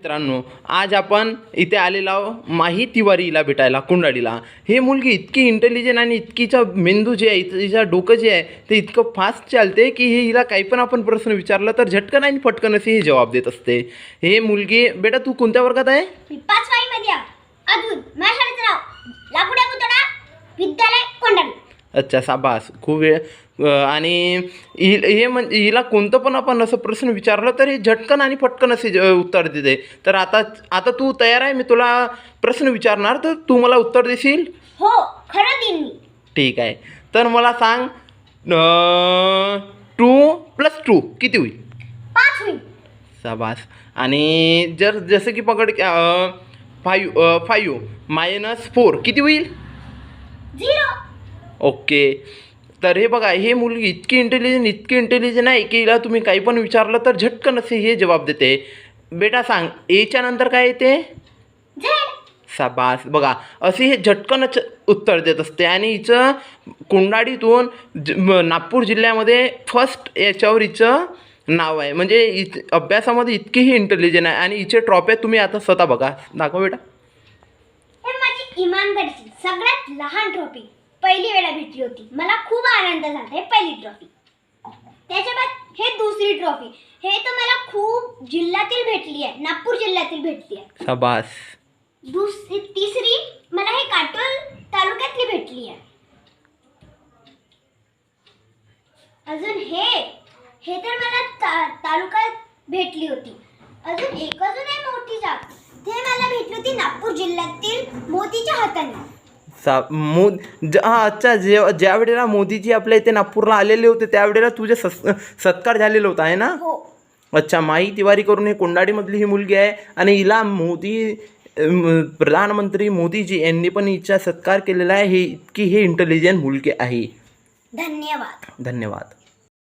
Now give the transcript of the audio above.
मित्रांनो, आज आपण इथे आलेलो आहोत माही तिवारीला भेटायला कुंडाडीला. हे मुलगी इतकी इंटेलिजंट आणि इतकीचा मेंदू जे आहे, तिचं डोकं जे आहे ते इतकं फास्ट चालते की हे हिला काही पण आपण प्रश्न विचारला तर झटकन आणि पटकन असे हे जवाब देत असते. हे मुलगी, बेटा तू कोणत्या वर्गात आहे? मी 5वी मध्ये आहे. अजून माझ्या शाळेचं नाव लाकुडा पुतळा विद्यालय कोंडाळी. अच्छा, शाबास, खूप वेळ. आणि हे म्हणजे हिला कोणतं पण आपण असं प्रश्न विचारलं तर हे झटकन आणि पटकन असे उत्तर देते. तर आता तू तयार आहे? मी तुला प्रश्न विचारणार तर तू मला उत्तर देशील? हो, खरं देईन मी. ठीक आहे. तर मला सांग, 2+2 किती होईल? 5 होईल. शाबास. आणि जसं की पकड, 5 -4 किती होईल? 0. ओके. तर हे बघा, हे मुलगी इतकी इंटेलिजंट आहे की हिला तुम्ही काही पण विचारलं तर झटकन असे हे जवाब देते. बेटा सांग, एच्या नंतर काय येते? झेड. शाबास. बघा, असे हे झटकनच उत्तर देत असते. आणि हिचं कुंडाडीतून नागपूर जिल्ह्यामध्ये फर्स्ट याच्यावर हिचं नाव आहे. म्हणजे अभ्यासामध्ये इतकी ही इंटेलिजंट आहे. आणि हिचे ट्रॉफ्या तुम्ही आता स्वतः बघा. दाखव बेटा. हे माझी इमानदारीची सगळ्यात लहान ट्रॉफी पहिली वेळा भेटली होती. मला खूप आनंद झाला. हे पहिली ट्रॉफी. त्याच्या बाद हे दुसरी ट्रॉफी. हे तर मला खूप जिल्ह्यातील भेटली आहे, नागपूर जिल्ह्यातील भेटली आहे. शाबास. तिसरी मला हे काटोल तालुक्यातली भेटली आहे. अजून हे तर मला तालुक्यात भेटली होती. अजून आहे मोठी जात, ते मला भेटली होती नागपूर जिल्ह्यातील मोदीच्या हाताने. अच्छा, ज्या वेळेला मोदीजी आपल्या इथे नागपूरला आलेले होते त्यावेळेला तुझे सत्कार झालेला होता आहे ना? हो. अच्छा, माही तिवारी करून हे कोंडाडीमधली ही मुलगी आहे. आणि हिला प्रधानमंत्री मोदीजी यांनी पण हिचा सत्कार केलेला आहे. हे इतकी हे इंटेलिजंट मुलगी आहे. धन्यवाद. धन्यवाद.